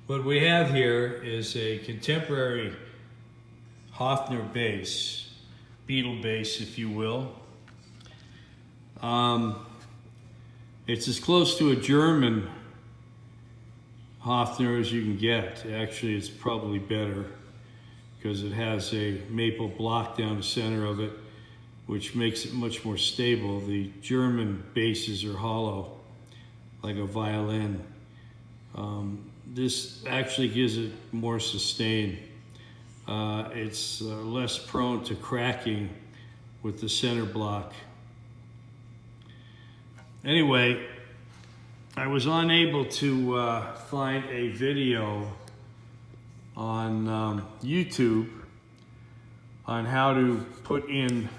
What we have here is a contemporary Hofner bass, Beatle bass if you will. It's as close to a German Hofner as you can get. Actually, it's probably better because it has a maple block down the center of it, which makes it much more stable. The German basses are hollow, like a violin. This actually gives it more sustain. It's less prone to cracking with the center block. Anyway, I was unable to find a video on YouTube on how to put in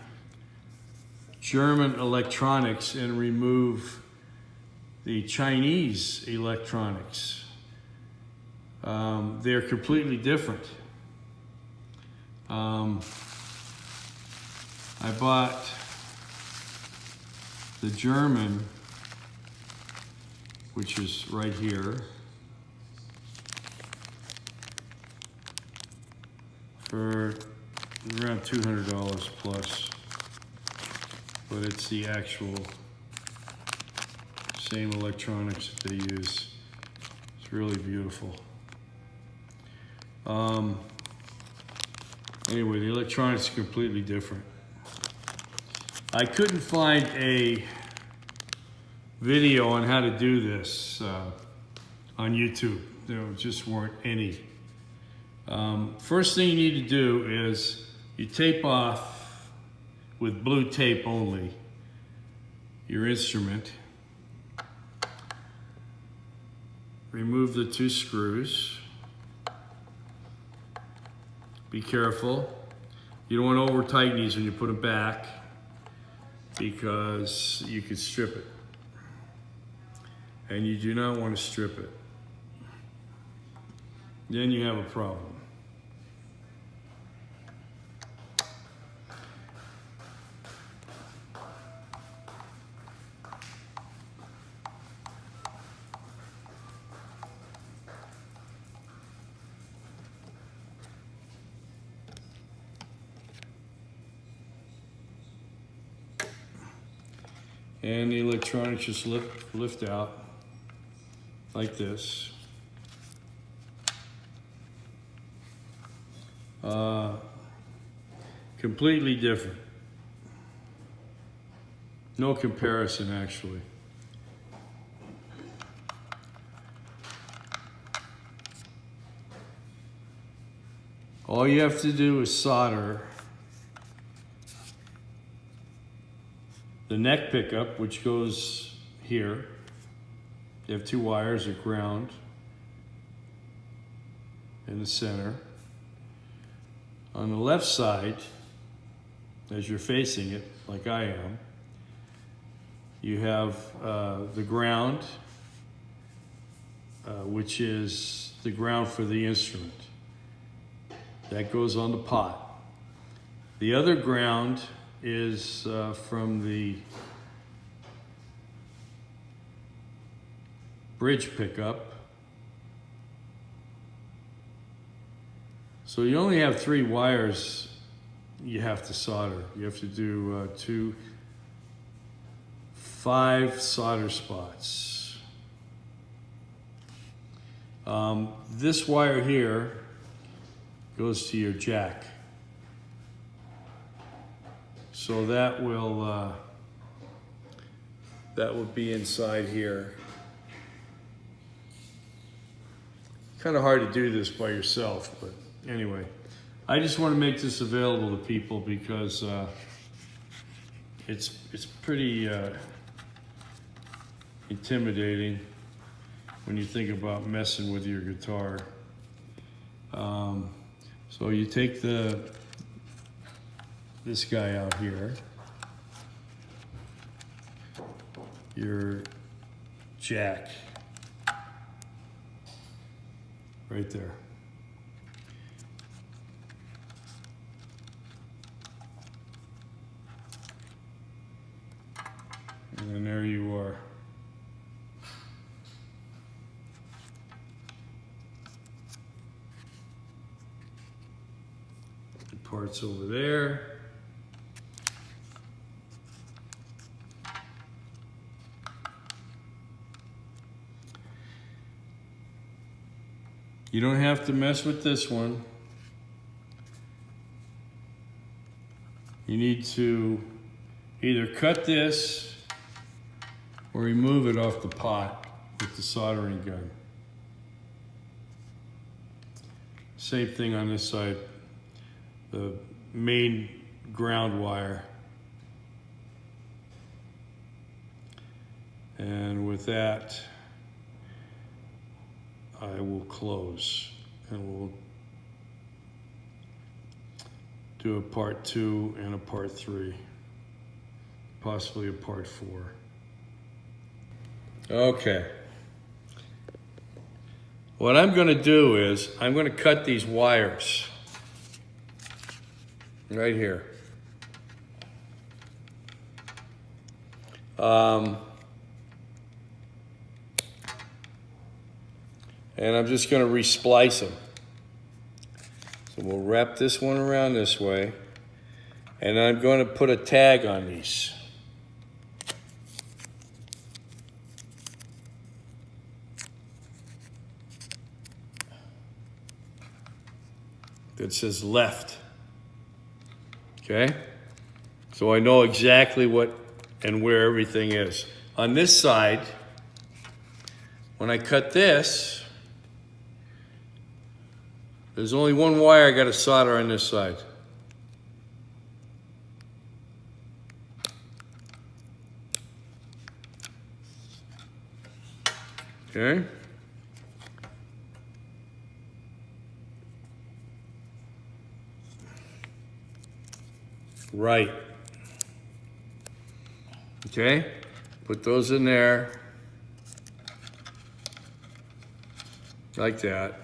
German electronics and remove the Chinese electronics. They're completely different. I bought the German, which is right here, for around $200 plus, but it's the actual same electronics that they use. It's really beautiful. Anyway, the electronics are completely different. I couldn't find a video on how to do this on YouTube. There just weren't any. First thing you need to do is you tape off with blue tape only your instrument. Remove the 2 screws. Be careful. You don't want to over tighten these when you put them back because you could strip it. And you do not want to strip it. Then you have a problem. And the electronics just lift out like this. Completely different. No comparison, actually. All you have to do is solder the neck pickup, which goes here. You have 2 wires at ground in the center. On the left side, as you're facing it, like I am, you have the ground, which is the ground for the instrument. That goes on the pot. The other ground is from the bridge pickup. So you only have 3 wires you have to solder. You have to do 5 solder spots. This wire here goes to your jack. So that will be inside here. Kind of hard to do this by yourself, but anyway, I just want to make this available to people because it's pretty intimidating when you think about messing with your guitar. So you take this guy out here, your jack, right there. And there you are. parts over there. You don't have to mess with this one. You need to either cut this or remove it off the pot with the soldering gun. Same thing on this side, the main ground wire. And with that, I will close and we'll do a part 2 and a part 3, possibly a part 4. Okay. What I'm going to do is I'm going to cut these wires right here. And I'm just going to resplice them. So we'll wrap this one around this way. And I'm going to put a tag on these. That says left. Okay? So I know exactly what and where everything is. On this side, when I cut this, there's only one wire I got to solder on this side. Okay? Right. Okay? Put those in there. Like that.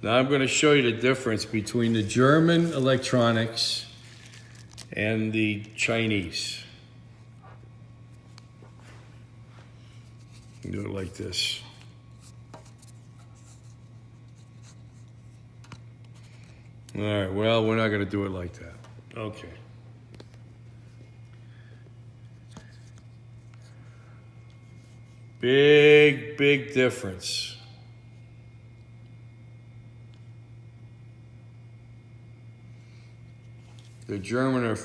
Now I'm going to show you the difference between the German electronics and the Chinese. Do it like this. All right, well, we're not going to do it like that. Okay. Big, big difference. The German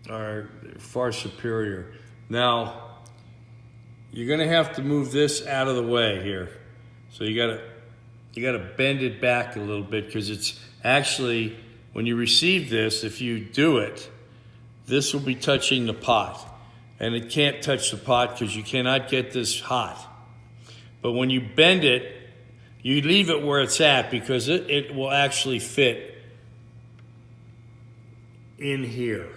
are far superior. Now, you're gonna have to move this out of the way here. So you gotta bend it back a little bit because it's actually, when you receive this, if you do it, this will be touching the pot. And it can't touch the pot because you cannot get this hot. But when you bend it, you leave it where it's at because it will actually fit in here.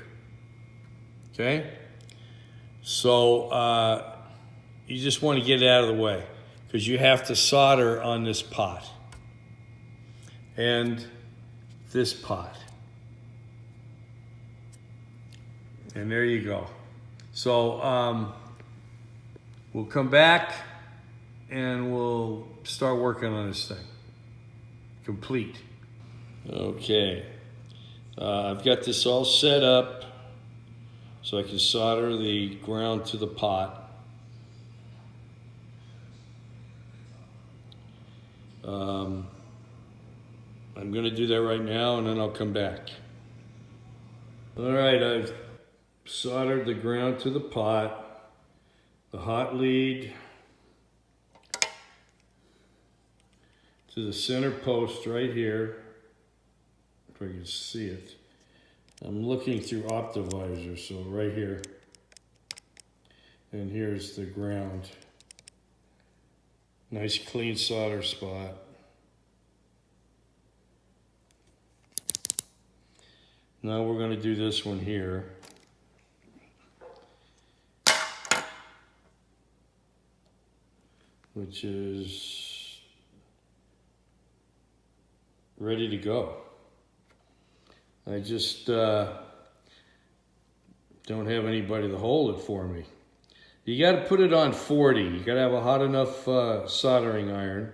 Okay? So you just want to get it out of the way because you have to solder on this pot and this pot. And there you go. So we'll come back and we'll start working on this thing. Complete. Okay. I've got this all set up so I can solder the ground to the pot. I'm going to do that right now and then I'll come back. All right, I've soldered the ground to the pot, the hot lead to the center post right here. If I can see it. I'm looking through Optivisor, so right here. And here's the ground. Nice clean solder spot. Now we're going to do this one here. Which is ready to go. I just don't have anybody to hold it for me. You got to put it on 40. You got to have a hot enough soldering iron.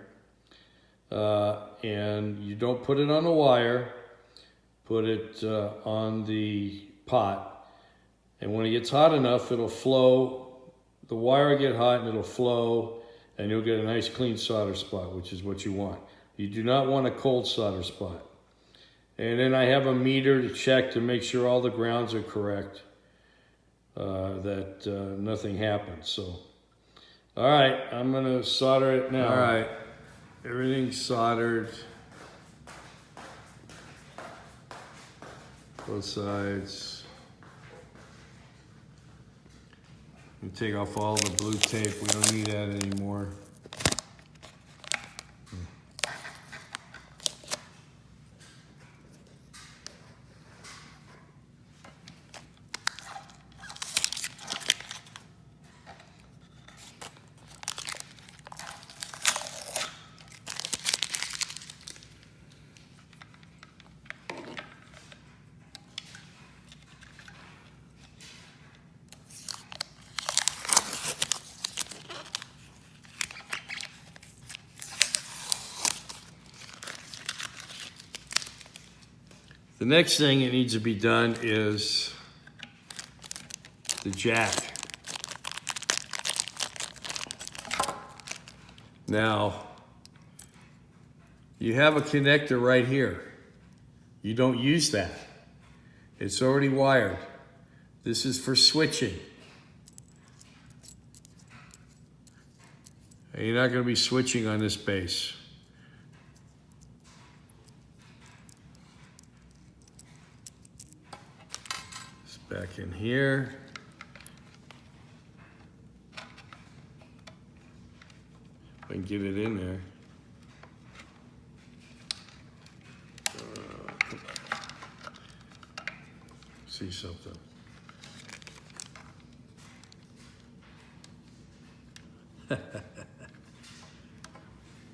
And you don't put it on the wire. put it on the pot. And when it gets hot enough, it'll flow. The wire will get hot and it'll flow, and you'll get a nice clean solder spot, which is what you want. You do not want a cold solder spot. And then I have a meter to check to make sure all the grounds are correct, that nothing happens. So, all right, I'm gonna solder it now. All right, everything's soldered. Both sides. You take off all the blue tape. We don't need that anymore. The next thing that needs to be done is the jack. Now, you have a connector right here. You don't use that. It's already wired. This is for switching. And you're not going to be switching on this base. Back in here. If I can get it in there. See something.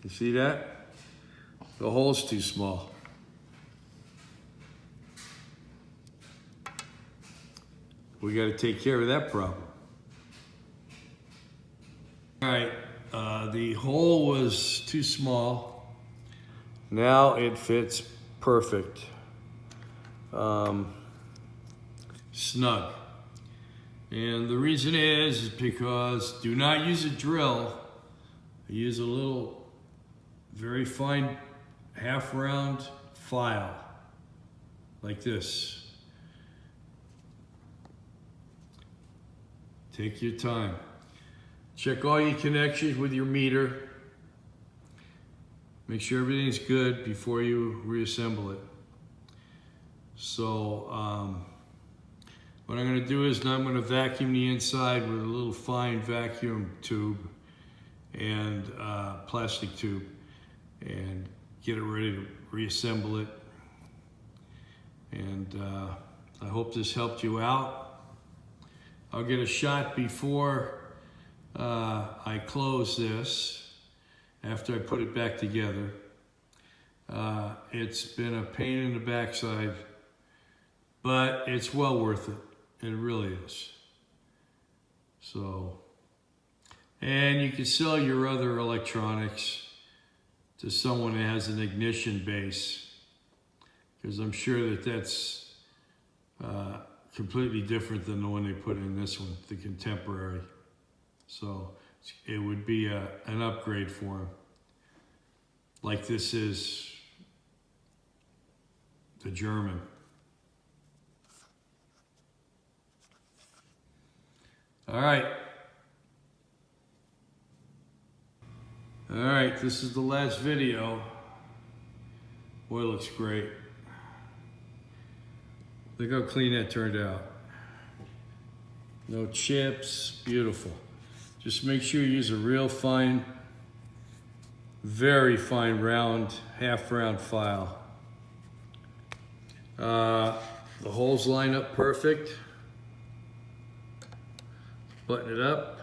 You see that? The hole's too small. We got to take care of that problem. All right, the hole was too small. Now it fits perfect. Snug. And the reason is because do not use a drill. Use a little, very fine, half-round file, like this. Take your time. Check all your connections with your meter. Make sure everything's good before you reassemble it. So what I'm going to do is now I'm going to vacuum the inside with a little fine vacuum tube and plastic tube and get it ready to reassemble it. And I hope this helped you out. I'll get a shot before I close this, after I put it back together. It's been a pain in the backside, but it's well worth it. It really is. So, and you can sell your other electronics to someone that has an ignition base, because I'm sure that that's completely different than the one they put in this one, the Contemporary. So it would be an upgrade for them. Like this is the German. All right. All right, this is the last video. Boy, it looks great. Look how clean that turned out. No chips, beautiful. Just make sure you use a real fine, very fine round, half-round file. The holes line up perfect. Button it up.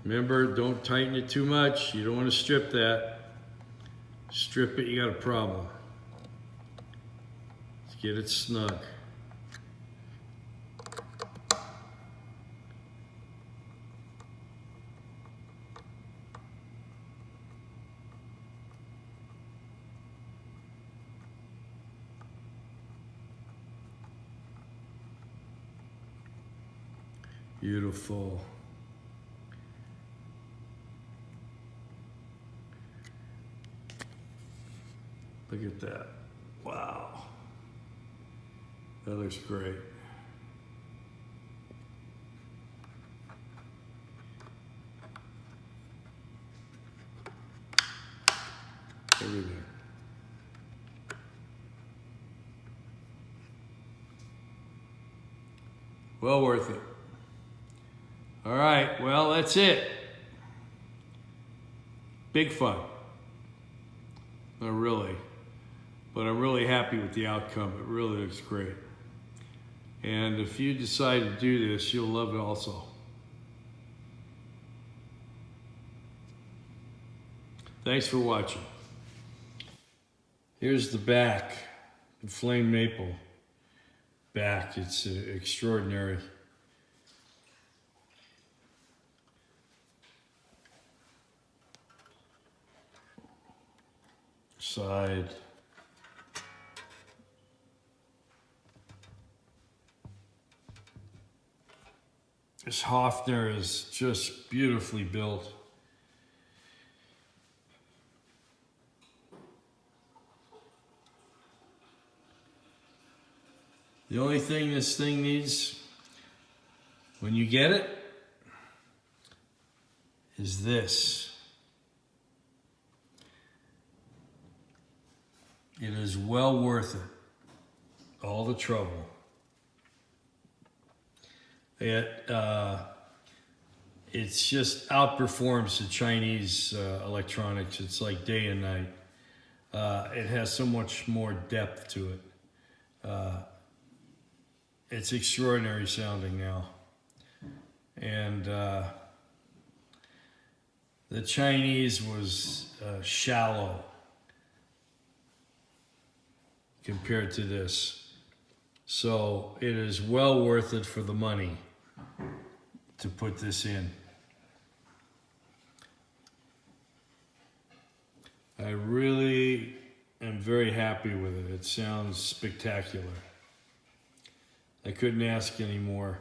Remember, don't tighten it too much. You don't want to strip that. Strip it, you got a problem. Let's get it snug. Beautiful. Look at that. Wow. That looks great. Everything. Well worth it. All right, well, that's it. Big fun. Not really, but I'm really happy with the outcome. It really looks great. And if you decide to do this, you'll love it also. Thanks for watching. Here's the back, the flame maple back. It's extraordinary. Side. This Hofner is just beautifully built. The only thing this thing needs, when you get it, is this. It is well worth it, all the trouble. It's just outperforms the Chinese electronics. It's like day and night. It has so much more depth to it. It's extraordinary sounding now. And the Chinese was shallow compared to this. So it is well worth it for the money to put this in. I really am very happy with it. It sounds spectacular. I couldn't ask any more.